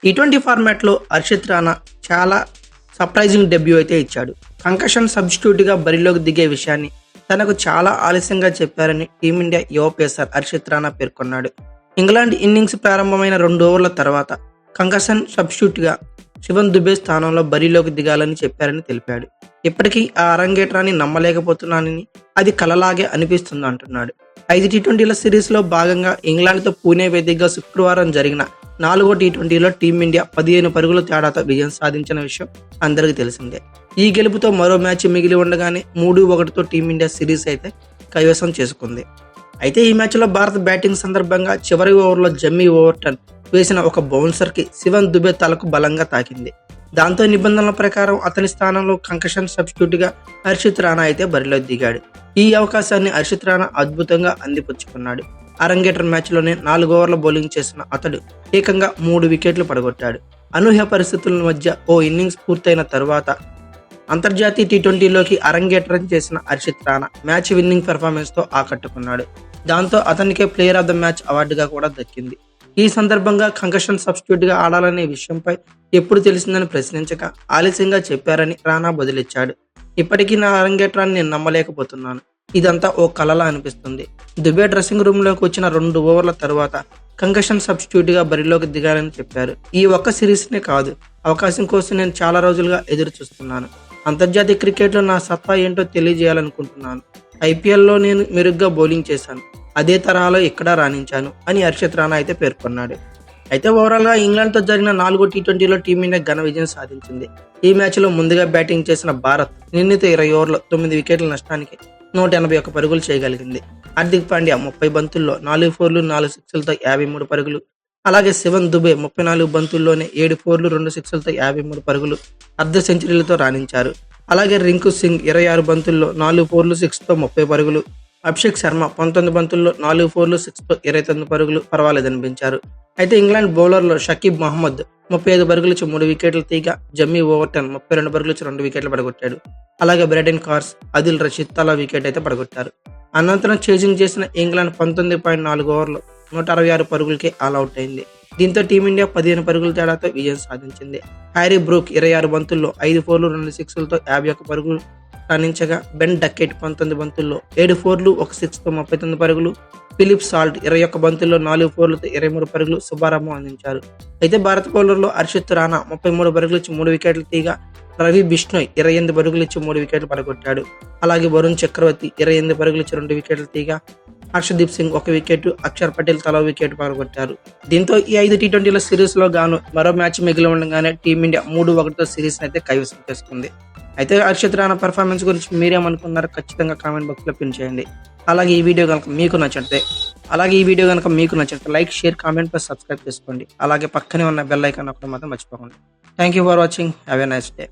T20 ఫార్మాట్లో హర్షిత్ రాణా చాలా surprising debut అయితే ఇచ్చాడు. కంకషన్ సబ్స్టిట్యూట్గా బరిలోకి దిగే విషయాన్ని తనకు చాలా ఆలస్యంగా చెప్పారని టీమిండియా యువ పేసర్ హర్షిత్ రాణా పేర్కొన్నాడు. ఇంగ్లాండ్ ఇన్నింగ్స్ ప్రారంభమైన 2 ఓవర్ల తర్వాత కంకషన్ సబ్స్టిట్యూట్గా శివన్ దుబే స్థానంలో బరిలోకి దిగాలని చెప్పారని తెలిపాడు. ఇప్పటికీ ఆ అరంగేట్రాన్ని నమ్మలేకపోతున్నానని, అది కలలాగే అనిపిస్తుంది అంటున్నాడు. 5 టీ20ల సిరీస్లో భాగంగా ఇంగ్లాండ్తో పూణే వేదికగా శుక్రవారం జరిగిన 4వ టీ20లో టీమిండియా 15 పరుగుల తేడాతో విజయం సాధించిన విషయం అందరికీ తెలిసిందే. ఈ గెలుపుతో మరో మ్యాచ్ మిగిలి ఉండగానే 3-1తో టీమిండియా సిరీస్ అయితే కైవసం చేసుకుంది. అయితే ఈ మ్యాచ్లో భారత్ బ్యాటింగ్ సందర్భంగా చివరి ఓవర్లో జమ్మీ ఓవర్టన్ వేసిన ఒక బౌన్సర్కి శివన్ దుబే తలకు బలంగా తాకింది. దాంతో నిబంధనల ప్రకారం అతని స్థానంలో కంకషన్ సబ్స్టిట్యూట్గా హర్షిత్ రాణా అయితే బరిలో దిగాడు. ఈ అవకాశాన్ని హర్షిత్ రాణా అద్భుతంగా అందిపుచ్చుకున్నాడు. అరంగేట్రం మ్యాచ్లోనే 4 ఓవర్ల బౌలింగ్ చేసిన అతడు ఏకంగా 3 వికెట్లు పడగొట్టాడు. అనూహ్య పరిస్థితుల మధ్య ఓ ఇన్నింగ్స్ పూర్తయిన తరువాత అంతర్జాతీయ టీ20లోకి అరంగేట్రం చేసిన హర్షిత్ రాణా మ్యాచ్ విన్నింగ్ పెర్ఫార్మెన్స్తో ఆకట్టుకున్నాడు. దాంతో అతనికే ప్లేయర్ ఆఫ్ ద మ్యాచ్ అవార్డుగా కూడా దక్కింది. ఈ సందర్భంగా కంకషన్ సబ్స్టిట్యూట్గా ఆడాలనే విషయంపై ఎప్పుడు తెలిసిందని ప్రశ్నించక ఆలస్యంగా చెప్పారని రాణా బదులిచ్చాడు. ఇప్పటికీ నా అరంగేట్రాన్ని నేను నమ్మలేకపోతున్నాను. ఇదంతా ఓ కలలా అనిపిస్తుంది. దుబే డ్రెస్సింగ్ రూమ్లోకి వచ్చిన 2 ఓవర్ల తర్వాత కంకషన్ సబ్స్టిట్యూట్గా బరిలోకి దిగాలని చెప్పారు. ఈ ఒక్క సిరీస్నే కాదు, అవకాశం కోసం నేను చాలా రోజులుగా ఎదురు చూస్తున్నాను. అంతర్జాతీయ క్రికెట్లో నా సత్తా ఏంటో తెలియజేయాలనుకుంటున్నాను. ఐపీఎల్లో నేను మెరుగ్గా బౌలింగ్ చేశాను, అదే తరహాలో ఇక్కడ రాణించాను అని హర్షిత్ రాణా అయితే పేర్కొన్నాడు. అయితే ఓవరాల్గా ఇంగ్లాండ్తో జరిగిన 4వ టీ20లో టీమిండియా ఘన విజయం సాధించింది. ఈ మ్యాచ్లో ముందుగా బ్యాటింగ్ చేసిన భారత్ నిర్ణీత 20 ఓవర్లో 9 వికెట్ల నష్టానికి 181 పరుగులు చేయగలిగింది. హార్దిక్ పాండ్యా 30 బంతుల్లో 4 ఫోర్లు 4 సిక్స్లతో 53 పరుగులు, అలాగే శివన్ దుబే 34 బంతుల్లోనే 7 ఫోర్లు 2 సిక్స్లతో 53 పరుగులు, అర్ధ సెంచరీలతో రాణించారు. అలాగే రింకు సింగ్ 26 బంతుల్లో 4 ఫోర్లు 6తో 30 పరుగులు, అభిషేక్ శర్మ 19 బంతుల్లో 4 ఫోర్లు 6తో 29 పరుగులు పర్వాలేదనిపించారు. అయితే ఇంగ్లాండ్ బౌలర్లో షకీబ్ మహమ్మద్ 35 పరుగులు ఇచ్చి 3 వికెట్లు తీగా జమ్మీ ఓవర్టన్ 32 పరుగులు ఇచ్చి 2 వికెట్లు పడగొట్టాడు. అలాగే బ్రెడెన్ కార్స్, ఆదిల్ రషీద్ తలా వికెట్ అయితే పడగొట్టారు. అనంతరం చేజింగ్ చేసిన ఇంగ్లాండ్ 19.4 ఓవర్లో 166 పరుగులకే ఆల్అవుట్ అయింది. దీంతో టీమిండియా 15 పరుగుల తేడాతో విజయం సాధించింది. హ్యారీ బ్రూక్ 26 బంతుల్లో 5 ఫోర్లు 2 సిక్స్లతో 51 పరుగులు రాణించగా, బెన్ డకెట్ 19 బంతుల్లో 7 ఫోర్లు 1 సిక్స్తో 39 పరుగులు, ఫిలిప్ సాల్ట్ 21 బంతుల్లో 4 ఫోర్లతో 23 పరుగులు శుభారంభం అందించారు. అయితే భారత బౌలర్లో హర్షిత్ రాణా 33 పరుగులు ఇచ్చి 3 వికెట్లు తీగా, రవి బిష్ణోయ్ 28 పరుగులు ఇచ్చి 3 వికెట్లు పడగొట్టాడు. అలాగే వరుణ్ చక్రవర్తి 28 పరుగులు ఇచ్చి 2 వికెట్లు తీగా, హర్షదీప్ సింగ్ 1 వికెట్, అక్షర్ పటేల్ తలా వికెట్ పడగొట్టారు. దీంతో ఈ 5 టీ20ల సిరీస్లో గాను మరో మ్యాచ్ మిగిలి ఉండగానే టీమిండియా 3-1తో సిరీస్ అయితే కైవసం చేసుకుంది. అయితే హర్షిత్ రాణా పర్ఫార్మెన్స్ గురించి మీరేమనుకున్నారో ఖచ్చితంగా కామెంట్ బాక్స్లో పిన్ చేయండి. అలాగే ఈ వీడియో కనుక మీకు నచ్చితే like, share, comment plus subscribe చేసుకోండి. అలాగే పక్కనే ఉన్న బెల్ ఐకాన్ ఒకటి మాత్రం మర్చిపోకండి. Thank you for watching. Have a nice day.